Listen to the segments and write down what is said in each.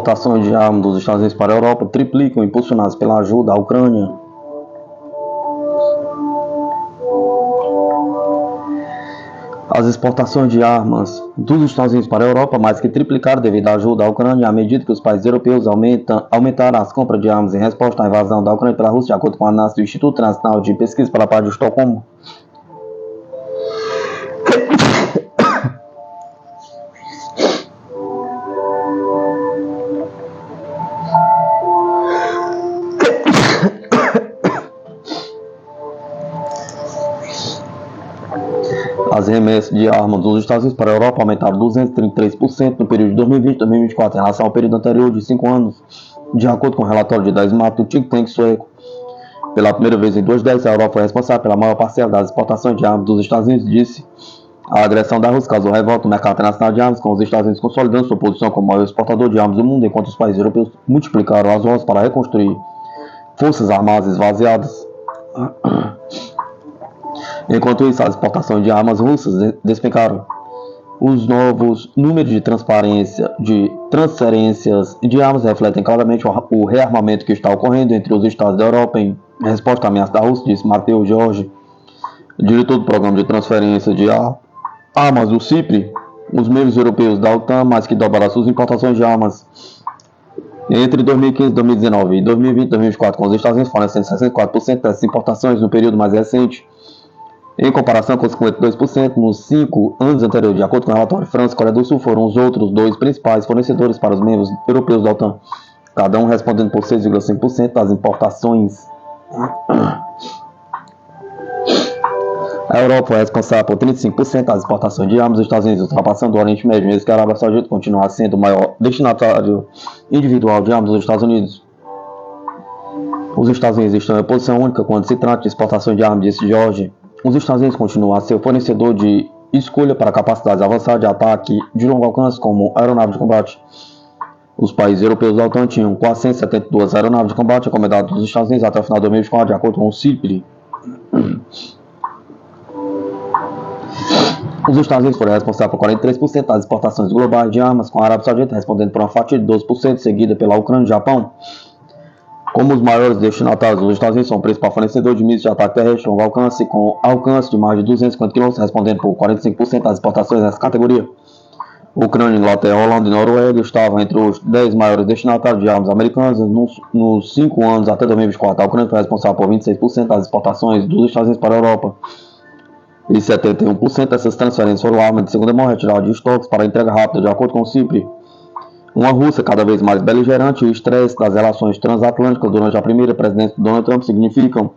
exportações de armas dos Estados Unidos para a Europa triplicam, impulsionadas pela ajuda à Ucrânia. As exportações de armas dos Estados Unidos para a Europa mais que triplicaram devido à ajuda à Ucrânia, à medida que os países europeus aumentaram as compras de armas em resposta à invasão da Ucrânia pela Rússia, de acordo com a análise do Instituto Nacional de Pesquisa para a Paz de Estocolmo. As remessas de armas dos Estados Unidos para a Europa aumentaram 233% no período de 2020 e 2024 em relação ao período anterior de 5 anos, de acordo com o relatório de 10 de março do think tank sueco. Pela primeira vez em 2 décadas, a Europa foi responsável pela maior parcela das exportações de armas dos Estados Unidos, disse. A agressão da Rússia causou revolta no mercado internacional de armas, com os Estados Unidos consolidando sua posição como maior exportador de armas do mundo, enquanto os países europeus multiplicaram as vozes para reconstruir forças armadas esvaziadas. Enquanto isso, as exportações de armas russas despencaram. Os novos números de transferências de armas refletem claramente o rearmamento que está ocorrendo entre os estados da Europa em resposta à ameaça da Rússia, disse Mateusz George, diretor do programa de transferência de armas do CIPRE. Os membros europeus da OTAN mais que dobraram suas importações de armas entre 2015, 2019 e 2020 e 2024, com os Estados Unidos fornecendo 64% dessas importações no período mais recente, em comparação com os 52% nos 5 anos anteriores. De acordo com o relatório, França e Coreia do Sul foram os outros dois principais fornecedores para os membros europeus da OTAN, cada um respondendo por 6,5% das importações. A Europa foi responsável por 35% das exportações de armas dos Estados Unidos, ultrapassando o Oriente Médio, mesmo que a Arábia Saudita continue sendo o maior destinatário individual de armas dos Estados Unidos. Os Estados Unidos estão em posição única quando se trata de exportação de armas, disse George. Os Estados Unidos continuam a ser o fornecedor de escolha para capacidades avançadas de ataque de longo alcance, como aeronaves de combate. Os países europeus da OTAN tinham 472 aeronaves de combate encomendadas dos Estados Unidos até o final de 2024, de acordo com o CIPRE. Os Estados Unidos foram responsáveis por 43% das exportações globais de armas, com a Arábia Saudita respondendo por uma fatia de 12%, seguida pela Ucrânia e Japão. Como os maiores destinatários dos Estados Unidos são o principal fornecedor de mísseis de ataque terrestre de longo alcance, com alcance de mais de 250 km, respondendo por 45% das exportações nessa categoria. Ucrânia, Inglaterra, Holanda e Noruega estavam entre os 10 maiores destinatários de armas americanas nos 5 anos até 2024. A Ucrânia foi responsável por 26% das exportações dos Estados Unidos para a Europa. E 71% dessas transferências foram armas de segunda mão retiradas de estoques para entrega rápida, de acordo com o CIPRE. Uma Rússia cada vez mais beligerante e o estresse das relações transatlânticas durante a primeira presidência de Donald Trump significam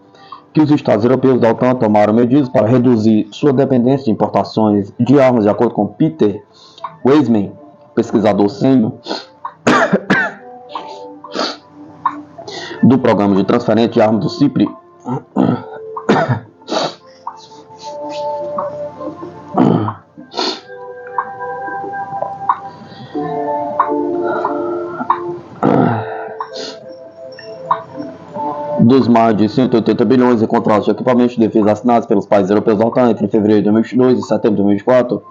que os Estados europeus da OTAN tomaram medidas para reduzir sua dependência de importações de armas, de acordo com Peter Weissman, pesquisador sênior do programa de transferência de armas do CIPRE. Dos mais de 180 bilhões em contratos de equipamentos de defesa assinados pelos países europeus da OTAN entre fevereiro de 2022 e setembro de 2024,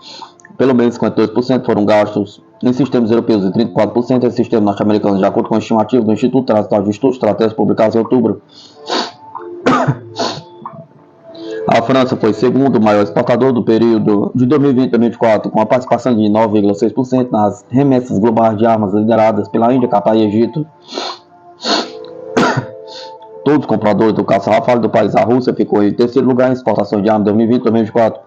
pelo menos 52% foram gastos em sistemas europeus e 34% em sistemas norte-americanos, de acordo com a estimativa do Instituto Nacional de Estudos Estratégicos publicado em outubro. A França foi segundo maior exportador do período de 2020 a 2024, com a participação de 9,6% nas remessas globais de armas lideradas pela Índia, Catar e Egito. Todos os compradores do caça-Rafale do país, a Rússia ficou em terceiro lugar em exportações de armas de 2020 a 2024,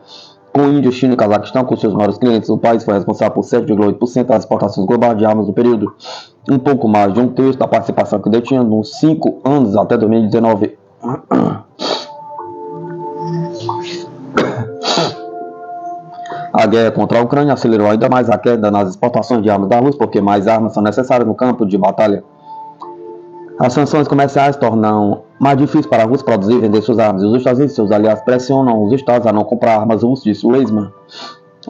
com Índia, China e Cazaquistão com seus maiores clientes. O país foi responsável por 7,8% das exportações globais de armas do período, um pouco mais de um terço da participação que detinha nos 5 anos até 2019. A guerra contra a Ucrânia acelerou ainda mais a queda nas exportações de armas da Rússia, porque mais armas são necessárias no campo de batalha. As sanções comerciais tornam mais difícil para a Rússia produzir e vender suas armas, e os Estados Unidos e seus aliados pressionam os estados a não comprar armas russas, disse Weissman.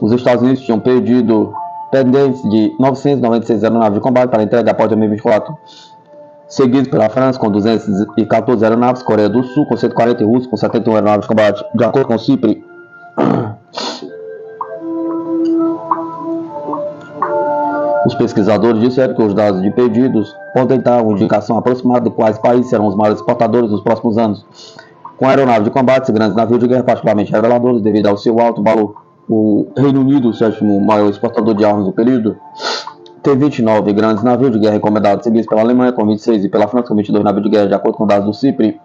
Os Estados Unidos tinham pedido pendentes de 996 aeronaves de combate para entrega após 2024, seguidos pela França com 214 aeronaves, Coreia do Sul com 140 e Rússia com 71 aeronaves de combate, de acordo com o CIPRE. Os pesquisadores disseram que os dados de pedidos podem dar uma indicação aproximada de quais países serão os maiores exportadores nos próximos anos. Com aeronaves de combate e grandes navios de guerra particularmente reveladores devido ao seu alto valor, o Reino Unido, o sétimo maior exportador de armas do período, tem 29 grandes navios de guerra encomendados, seguidos pela Alemanha com 26 e pela França com 22 navios de guerra, de acordo com dados do CIPRI.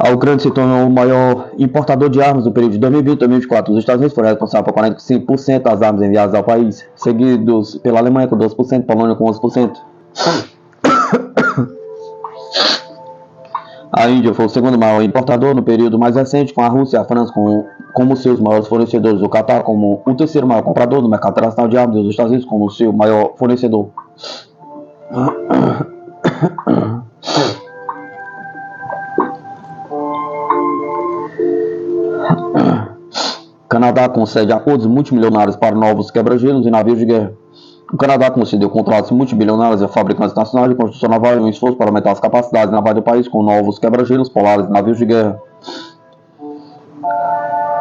A Ucrânia se tornou o maior importador de armas no período de 2020 e 2024. Os Estados Unidos foram responsáveis por 45% das armas enviadas ao país, seguidos pela Alemanha com 12%, Polônia com 11%. A Índia foi o segundo maior importador no período mais recente, com a Rússia e a França como seus maiores fornecedores, o Catar como o terceiro maior comprador no mercado internacional de armas e os Estados Unidos como o seu maior fornecedor. Canadá concede acordos multimilionários para novos quebra-gelos e navios de guerra. O Canadá concedeu contratos multibilionários a fabricantes nacionais de construção naval em um esforço para aumentar as capacidades navais do país com novos quebra-gelos polares e navios de guerra.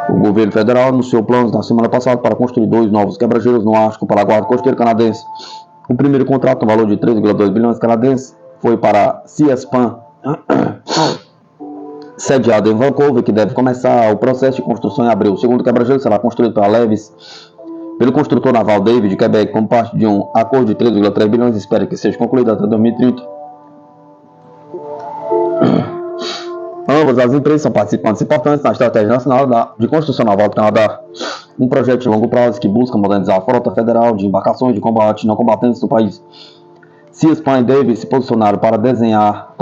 O governo federal anunciou planos na semana passada para construir 2 novos quebra-gelos no Ártico para a Guarda Costeira Canadense. O primeiro contrato, no valor de 3,2 bilhões canadenses, foi para a CSPAN, sediado em Vancouver, que deve começar o processo de construção em abril. O segundo quebra-gelo será construído pela Levis, pelo construtor naval David de Quebec, como parte de um acordo de 3,3 bilhões e espera que seja concluído até 2030. Ambas as empresas são participantes importantes na estratégia nacional de construção naval do Canadá, um projeto de longo prazo que busca modernizar a frota federal de embarcações de combate não combatentes do país. CSPAN e Davis se posicionaram para desempenhar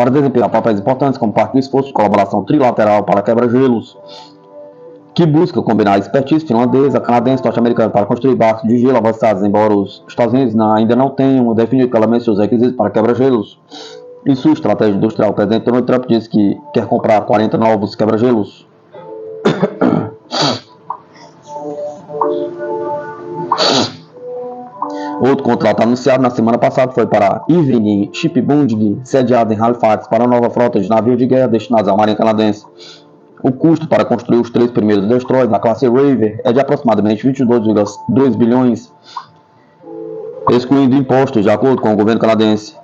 papéis importantes como parte do esforço de colaboração trilateral para quebra-gelos, que busca combinar a expertise finlandesa, canadense e norte-americana para construir barcos de gelo avançados, embora os Estados Unidos ainda não tenham definido claramente seus requisitos para quebra-gelos. Em sua estratégia industrial, o presidente Donald Trump disse que quer comprar 40 novos quebra-gelos. Outro contrato anunciado na semana passada foi para a Evening Shipbuilding, sediada em Halifax, para a nova frota de navios de guerra destinados à Marinha Canadense. O custo para construir os 3 primeiros destroyers da classe Raver é de aproximadamente 22,2 bilhões, excluindo impostos, de acordo com o governo canadense.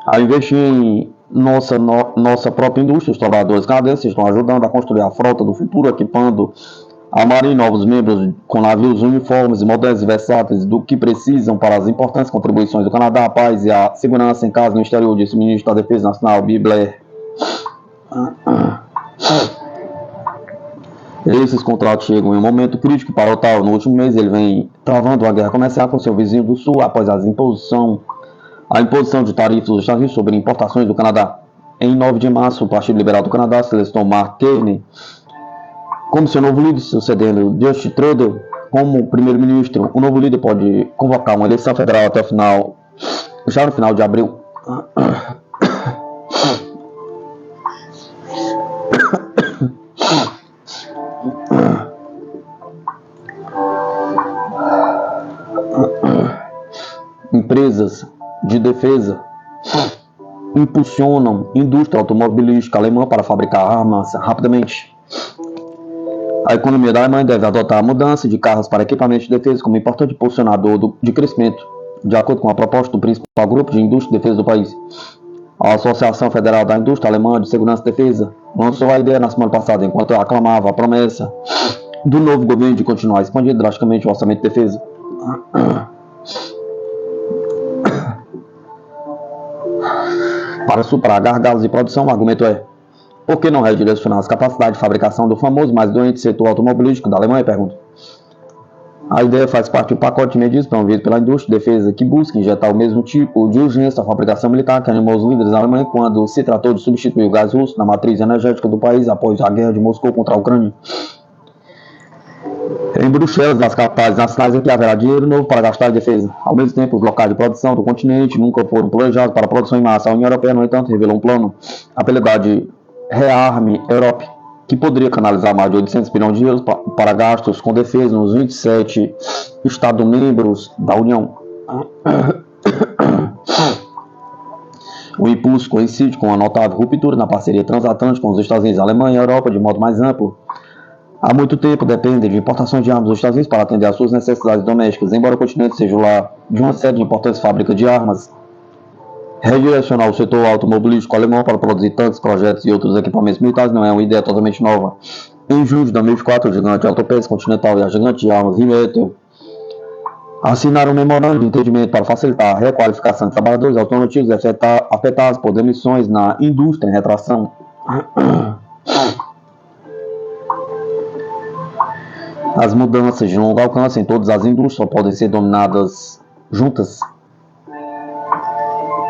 Ao investir em nossa própria indústria, os trabalhadores canadenses estão ajudando a construir a frota do futuro, equipando a Marinha novos membros com navios uniformes e modernos e versáteis do que precisam para as importantes contribuições do Canadá à paz e à segurança em casa no exterior, disse o ministro da Defesa Nacional, Bill Blair. Esses contratos chegam em um momento crítico para o Ottawa. No último mês, ele vem travando uma guerra comercial com seu vizinho do Sul após a imposição de tarifas dos Estados Unidos sobre importações do Canadá. Em 9 de março, o Partido Liberal do Canadá selecionou Mark Carney como seu novo líder, sucedendo Justin Trudeau como primeiro-ministro. O novo líder pode convocar uma eleição federal até já no final de abril. Empresas de defesa impulsionam indústria automobilística alemã para fabricar armas rapidamente. A economia da Alemanha deve adotar a mudança de carros para equipamentos de defesa como importante impulsionador de crescimento, de acordo com a proposta do principal grupo de indústria e defesa do país. A Associação Federal da Indústria Alemã de Segurança e Defesa lançou a ideia na semana passada, enquanto aclamava a promessa do novo governo de continuar expandindo drasticamente o orçamento de defesa. Para superar gargalos de produção, o argumento é: por que não redirecionar as capacidades de fabricação do famoso mais doente setor automobilístico da Alemanha? Pergunta. A ideia faz parte de um pacote de medidas promovido pela indústria de defesa que busca injetar o mesmo tipo de urgência à fabricação militar que animou os líderes da Alemanha quando se tratou de substituir o gás russo na matriz energética do país após a guerra de Moscou contra a Ucrânia. Em Bruxelas, nas capitais nacionais, em que haverá dinheiro novo para gastar em defesa. Ao mesmo tempo, os locais de produção do continente nunca foram planejados para a produção em massa. A União Europeia, no entanto, revelou um plano apelidado de Rearm Europe, que poderia canalizar mais de 800 bilhões de euros para gastos com defesa nos 27 Estados-membros da União. O impulso coincide com uma notável ruptura na parceria transatlântica com os Estados Unidos, a Alemanha e a Europa de modo mais amplo. há muito tempo dependem de importações de armas dos Estados Unidos para atender às suas necessidades domésticas, embora o continente seja o lar de uma série de importantes fábricas de armas. Redirecionar o setor automobilístico alemão para produzir tanques, projetos e outros equipamentos militares não é uma ideia totalmente nova. Em julho de 2004, o gigante Autopeças Continental e a gigante de armas Rheinmetall assinaram um memorando de entendimento para facilitar a requalificação de trabalhadores automotivos afetados por demissões na indústria em retração. As mudanças de longo alcance em todas as indústrias só podem ser dominadas juntas.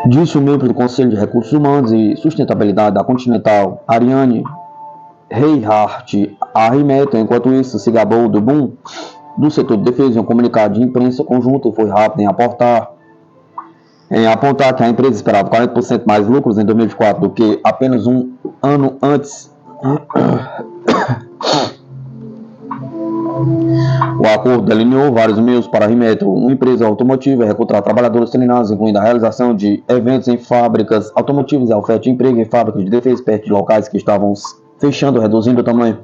Disse o membro do Conselho de Recursos Humanos e Sustentabilidade da Continental, Ariane Reinhardt, a Rheinmetall. Enquanto isso, se gabou do boom do setor de defesa em um comunicado de imprensa conjunta e foi rápido em apontar que a empresa esperava 40% mais lucros em 2024 do que apenas um ano antes. O acordo delineou vários meios para a Rheinmetall, uma empresa automotiva, recrutar trabalhadores treinados, incluindo a realização de eventos em fábricas automotivas e a oferta de emprego em fábricas de defesa perto de locais que estavam fechando, reduzindo o tamanho.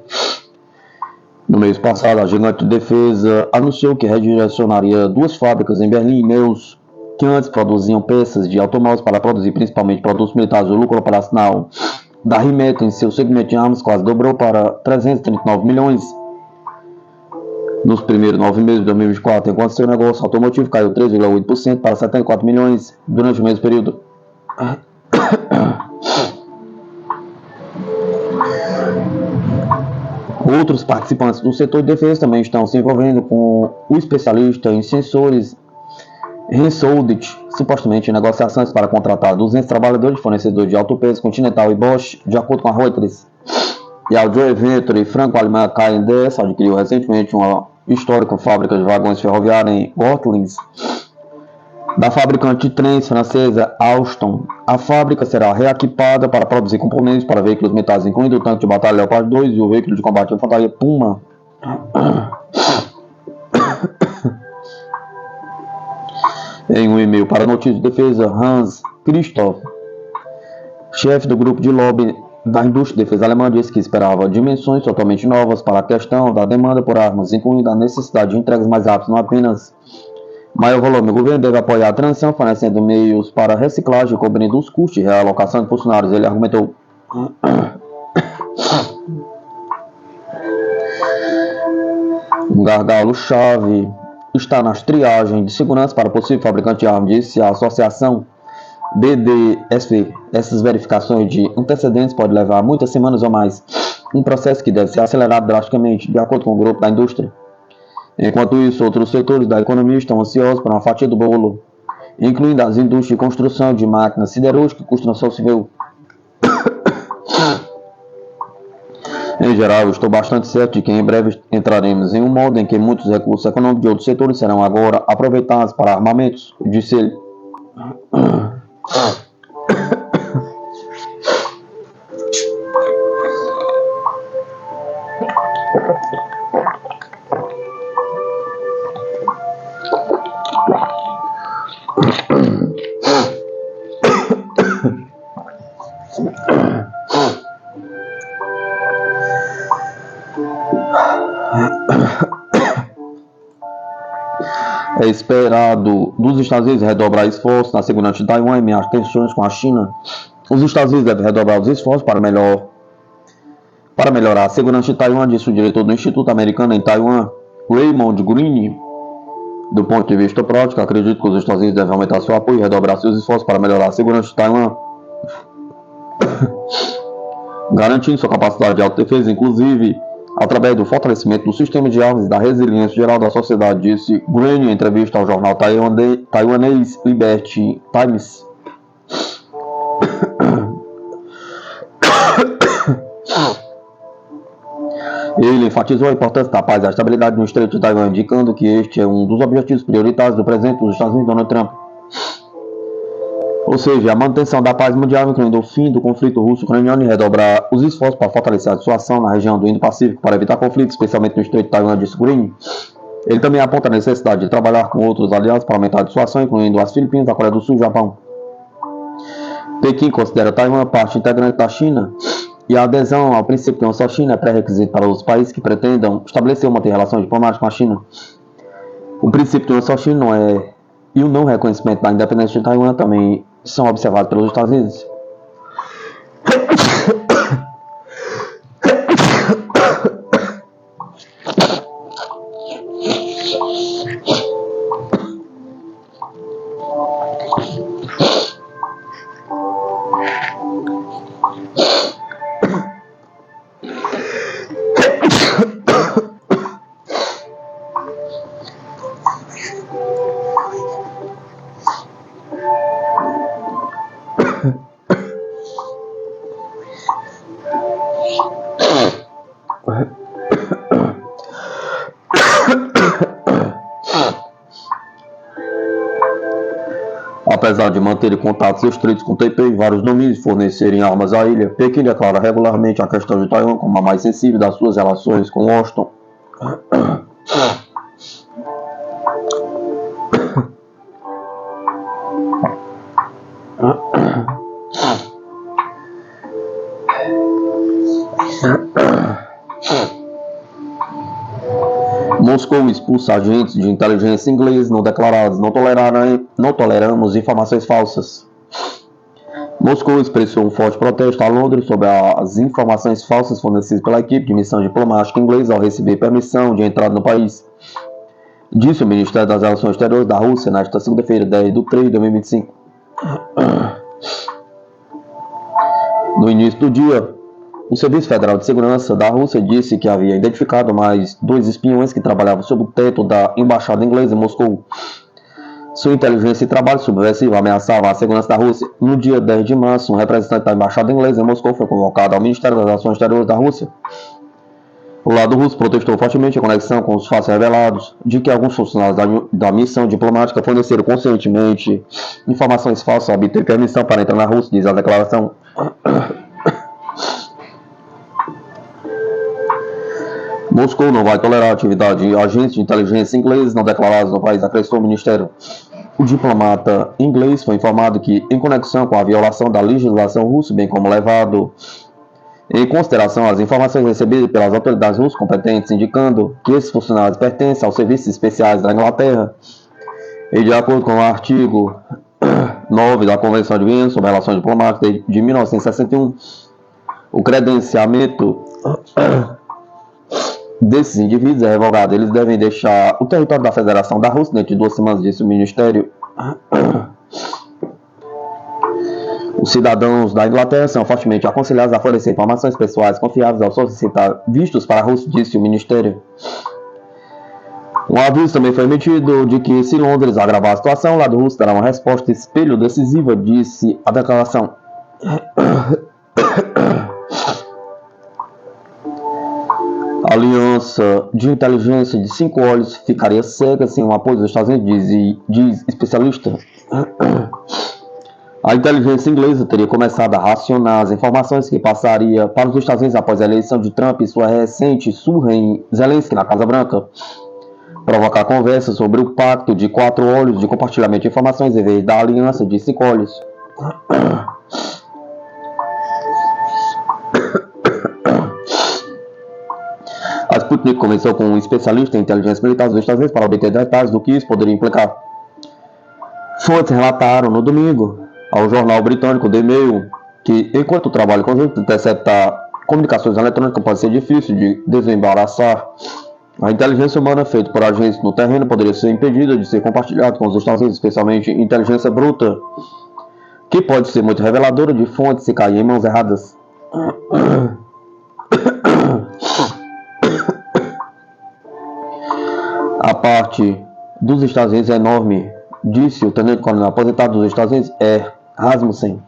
No mês passado, a gigante de defesa anunciou que redirecionaria 2 fábricas em Berlim e Neuss, que antes produziam peças de automóveis, para produzir principalmente produtos militares. O lucro operacional da Rheinmetall em seu segmento de armas quase dobrou para 339 milhões nos primeiros 9 meses de 2024, enquanto seu negócio automotivo caiu 3,8% para 74 milhões durante o mesmo período. Outros participantes do setor de defesa também estão se envolvendo com o especialista em sensores Hensoldt, supostamente em negociações para contratar 200 trabalhadores de fornecedores de autopeças Continental e Bosch, de acordo com a Reuters. E a Joint Venture franco-alemã KNDS adquiriu recentemente uma histórica fábrica de vagões ferroviários em Ortles, da fabricante de trens francesa Alstom. A fábrica será reequipada para produzir componentes para veículos militares, incluindo o tanque de batalha Leopard 2 e o veículo de combate de infantaria Puma. Em um e-mail para a Notícia de Defesa, Hans Christoph, chefe do grupo de lobby da indústria de defesa alemã, disse que esperava dimensões totalmente novas para a questão da demanda por armas, incluindo a necessidade de entregas mais rápidas, não apenas maior volume. O governo deve apoiar a transição, fornecendo meios para reciclagem, cobrindo os custos de realocação de funcionários. Ele argumentou. Um gargalo-chave está nas triagens de segurança para possível fabricante de armas, disse a associação BDSV. Essas verificações de antecedentes podem levar muitas semanas ou mais, um processo que deve ser acelerado drasticamente, de acordo com o grupo da indústria. Enquanto isso, outros setores da economia estão ansiosos por uma fatia do bolo, incluindo as indústrias de construção de máquinas siderúrgicas e construção civil. Em geral, estou bastante certo de que em breve entraremos em um modo em que muitos recursos econômicos de outros setores serão agora aproveitados para armamentos, disse ele. É esperado dos Estados Unidos redobrar esforços na segurança de Taiwan em meio às tensões com a China. Os Estados Unidos devem redobrar os esforços para melhorar a segurança de Taiwan, disse o diretor do Instituto Americano em Taiwan, Raymond Green. Do ponto de vista prático, acredito que os Estados Unidos devem aumentar seu apoio e redobrar seus esforços para melhorar a segurança de Taiwan, garantindo sua capacidade de autodefesa, inclusive através do fortalecimento do sistema de armas e da resiliência geral da sociedade, disse Green em entrevista ao jornal taiwanês Liberty Times. Ele enfatizou a importância da paz e da estabilidade no Estreito de Taiwan, indicando que este é um dos objetivos prioritários do presidente dos Estados Unidos, Donald Trump. Ou seja, a manutenção da paz mundial, incluindo o fim do conflito russo-ucraniano, e redobrar os esforços para fortalecer a situação na região do Indo-Pacífico para evitar conflitos, especialmente no Estreito de Taiwan, disse Green. Ele também aponta a necessidade de trabalhar com outros aliados para aumentar a dissuasão, incluindo as Filipinas, a Coreia do Sul e o Japão. Pequim considera Taiwan parte integrante da China E a adesão ao princípio de uma só China é pré-requisito para os países que pretendam estabelecer ou manter relações diplomáticas com a China. O princípio de uma só China e o não reconhecimento da independência de Taiwan também são observados pelos Estados Unidos. Apesar de manterem contatos estreitos com Taipei em vários domínios e fornecerem armas à ilha, Pequim declara regularmente a questão de Taiwan como a mais sensível das suas relações com Washington. Moscou expulsa agentes de inteligência ingleses não declarados. Não toleramos informações falsas. Moscou expressou um forte protesto a Londres sobre as informações falsas fornecidas pela equipe de missão diplomática inglesa ao receber permissão de entrada no país. Disse o Ministério das Relações Exteriores da Rússia nesta segunda-feira, 10 de 3 de 2025. No início do dia, o Serviço Federal de Segurança da Rússia disse que havia identificado mais 2 espiões que trabalhavam sob o teto da embaixada inglesa em Moscou. Sua inteligência e trabalho subversivo ameaçavam a segurança da Rússia. No dia 10 de março, um representante da embaixada inglesa em Moscou foi convocado ao Ministério das Relações Exteriores da Rússia. O lado russo protestou fortemente a conexão com os fatos revelados de que alguns funcionários da missão diplomática forneceram conscientemente informações falsas a obter permissão para entrar na Rússia, diz a declaração. Moscou não vai tolerar a atividade de agentes de inteligência ingleses não declarados no país, acrescentou o ministério. O diplomata inglês foi informado que, em conexão com a violação da legislação russa, bem como levado em consideração as informações recebidas pelas autoridades russas competentes, indicando que esses funcionários pertencem aos serviços especiais da Inglaterra, e de acordo com o artigo 9 da Convenção de Viena sobre Relações Diplomáticas de 1961, o credenciamento desses indivíduos é revogado. Eles devem deixar o território da Federação da Rússia dentro de 2 semanas, disse o Ministério. Os cidadãos da Inglaterra são fortemente aconselhados a fornecer informações pessoais confiáveis ao solicitar vistos para a Rússia, disse o Ministério. Um aviso também foi emitido de que, se Londres agravar a situação, o lado russo terá uma resposta espelho decisiva, disse a declaração. A aliança de inteligência de 5 olhos ficaria cega sem o apoio dos Estados Unidos, diz especialista. A inteligência inglesa teria começado a racionar as informações que passaria para os Estados Unidos após a eleição de Trump e sua recente surra em Zelensky na Casa Branca, provocar conversas sobre o pacto de 4 olhos de compartilhamento de informações em vez da aliança de 5 olhos. A Sputnik conversou com um especialista em inteligência militar dos Estados Unidos para obter detalhes do que isso poderia implicar. Fontes relataram no domingo ao jornal britânico The Mail que, enquanto o trabalho conjunto de interceptar comunicações eletrônicas pode ser difícil de desembaraçar, a inteligência humana feita por agentes no terreno poderia ser impedida de ser compartilhada com os Estados Unidos, especialmente inteligência bruta, que pode ser muito reveladora de fontes se cair em mãos erradas. A parte dos Estados Unidos é enorme, disse o tenente-coronel aposentado dos Estados Unidos, Rasmussen.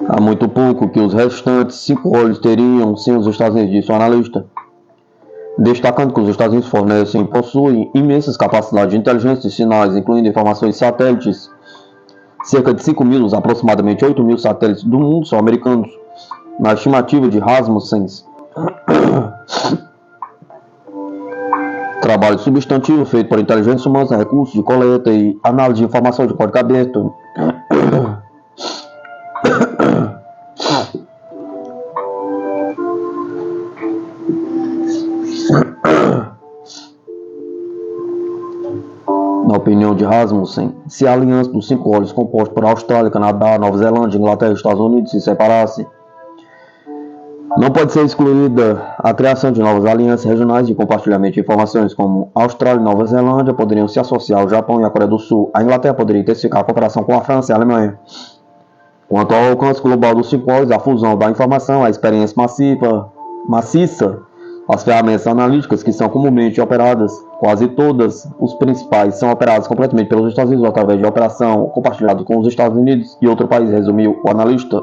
Há muito pouco que os restantes 5 olhos teriam sem os Estados Unidos, disse o analista, destacando que os Estados Unidos possuem imensas capacidades de inteligência de sinais, incluindo informações de satélites. Cerca de 5 mil, aproximadamente 8 mil satélites do mundo são americanos, na estimativa de Rasmussen. trabalho substantivo feito por inteligência humana, recursos de coleta e análise de informação de código aberto. Na opinião de Rasmussen, se a aliança dos 5 olhos composta por Austrália, Canadá, Nova Zelândia, Inglaterra e Estados Unidos se separasse, não pode ser excluída a criação de novas alianças regionais de compartilhamento de informações, como Austrália e Nova Zelândia poderiam se associar ao Japão e à Coreia do Sul. A Inglaterra poderia intensificar a cooperação com a França e a Alemanha. Quanto ao alcance global dos 5 olhos, a fusão da informação, a experiência maciça, as ferramentas analíticas que são comumente operadas, quase todas, os principais, são operadas completamente pelos Estados Unidos através de operação compartilhada com os Estados Unidos e outro país, resumiu o analista.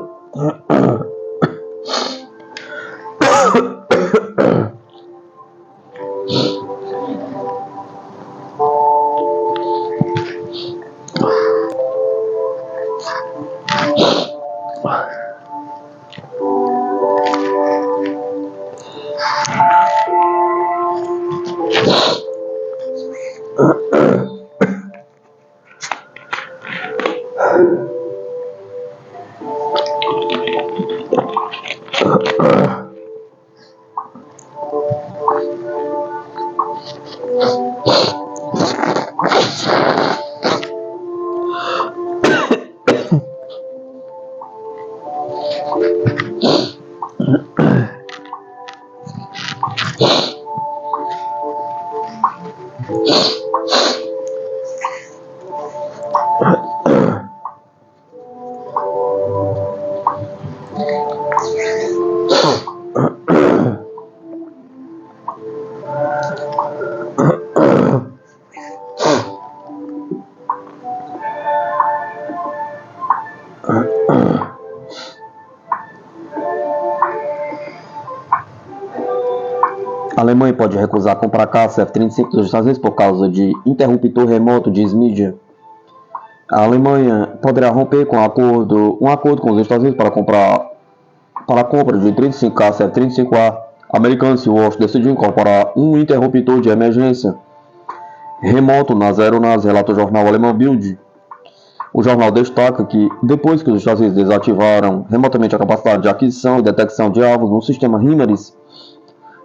A Alemanha pode recusar comprar caça F-35 dos Estados Unidos por causa de interruptor remoto, diz mídia. A Alemanha poderá romper com um acordo com os Estados Unidos para a compra de 35 caça F-35A americanos se o Washington decidiu incorporar um interruptor de emergência remoto nas aeronaves, relata o jornal alemão Bild. O jornal destaca que, depois que os Estados Unidos desativaram remotamente a capacidade de aquisição e detecção de alvos no sistema HIMARS,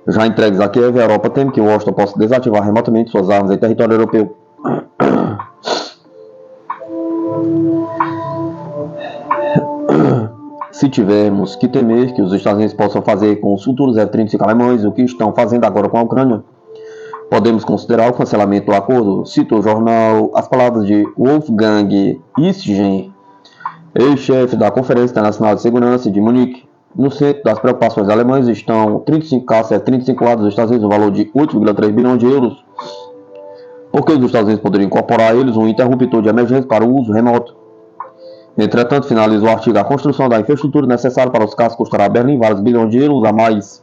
já entregues a Kiev, a Europa teme que Washington possa desativar remotamente suas armas em território europeu. Se tivermos que temer que os Estados Unidos possam fazer com os futuros F-35 alemães o que estão fazendo agora com a Ucrânia, podemos considerar o cancelamento do acordo, citou o jornal as palavras de Wolfgang Ischinger, ex-chefe da Conferência Internacional de Segurança de Munique. No centro das preocupações alemãs estão 35 caças F-35A dos Estados Unidos, no valor de 8,3 bilhões de euros, porque os Estados Unidos poderiam incorporar a eles um interruptor de emergência para o uso remoto. Entretanto, finaliza o artigo, a construção da infraestrutura necessária para os caças custará a Berlim vários bilhões de euros a mais.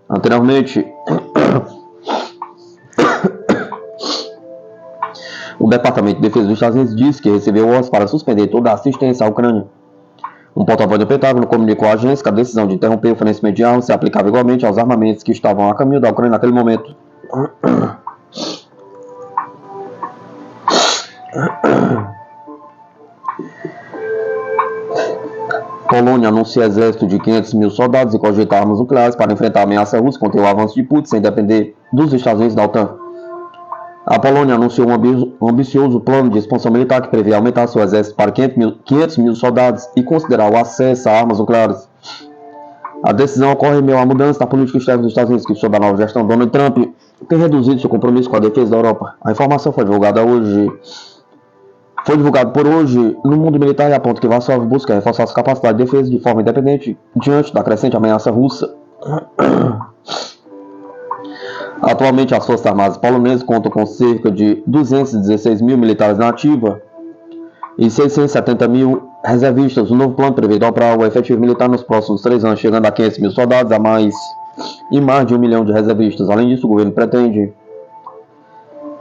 Anteriormente, o Departamento de Defesa dos Estados Unidos disse que recebeu ordens para suspender toda a assistência à Ucrânia. Um porta-voz do Pentágono comunicou à agência que a decisão de interromper o fornecimento de armas se aplicava igualmente aos armamentos que estavam a caminho da Ucrânia naquele momento. Polônia anuncia exército de 500 mil soldados e cogita armas nucleares para enfrentar a ameaça russa contra o avanço de Putin sem depender dos Estados Unidos da OTAN. A Polônia anunciou um ambicioso plano de expansão militar que prevê aumentar seu exército para 500 mil soldados e considerar o acesso a armas nucleares. A decisão ocorre em meio à mudança na política externa dos Estados Unidos, que sob a nova gestão de Donald Trump tem reduzido seu compromisso com a defesa da Europa. A informação foi divulgada por hoje no mundo militar e aponta que Varsóvia busca reforçar sua capacidade de defesa de forma independente diante da crescente ameaça russa. Atualmente, as Forças Armadas polonesas contam com cerca de 216 mil militares na ativa e 670 mil reservistas. O novo plano prevê dobrar o efetivo militar nos próximos 3 anos, chegando a 500 mil soldados a mais e mais de 1 milhão de reservistas. Além disso, o governo pretende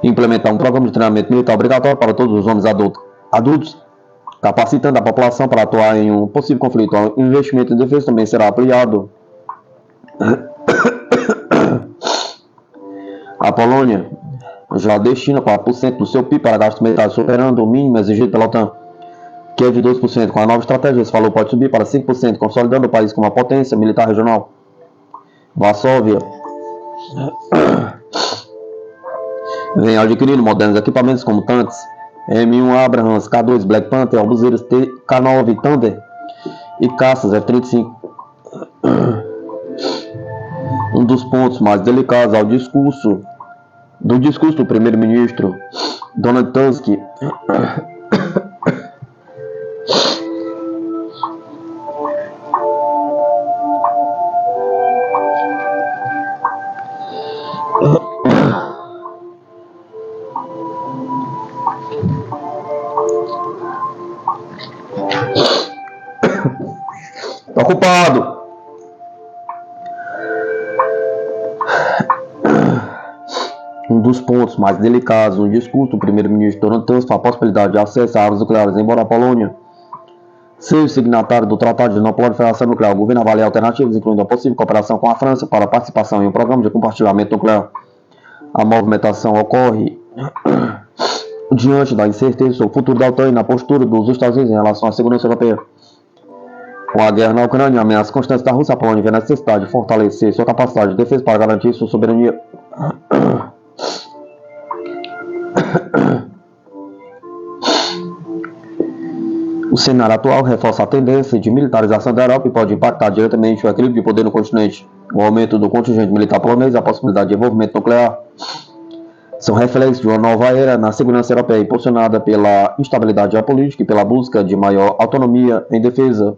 implementar um programa de treinamento militar obrigatório para todos os homens adultos, capacitando a população para atuar em um possível conflito. O investimento em defesa também será ampliado. A Polônia já destina 4% do seu PIB para gastos militares, superando o mínimo exigido pela OTAN, que é de 2%. Com a nova estratégia, esse valor pode subir para 5%, consolidando o país como uma potência militar regional. Varsóvia vem adquirindo modernos equipamentos como tanques M1 Abrams, K2 Black Panther, obuseiras K9 Thunder e caças F-35. Um dos pontos mais delicados do discurso do primeiro-ministro Donald Tusk tá ocupado. Um dos pontos mais delicados no discurso do primeiro-ministro Donald Tusk foi a possibilidade de acesso a armas nucleares, embora a Polônia seja signatário do Tratado de Não Proliferação Nuclear. O governo avalia alternativas, incluindo a possível cooperação com a França para a participação em um programa de compartilhamento nuclear. A movimentação ocorre diante da incerteza sobre o futuro da OTAN e na postura dos Estados Unidos em relação à segurança europeia. Com a guerra na Ucrânia e ameaças constantes da Rússia, a Polônia vê a necessidade de fortalecer sua capacidade de defesa para garantir sua soberania. O cenário atual reforça a tendência de militarização da Europa e pode impactar diretamente o equilíbrio de poder no continente. O aumento do contingente militar polonês e a possibilidade de envolvimento nuclear são reflexos de uma nova era na segurança europeia, impulsionada pela instabilidade geopolítica e pela busca de maior autonomia em defesa.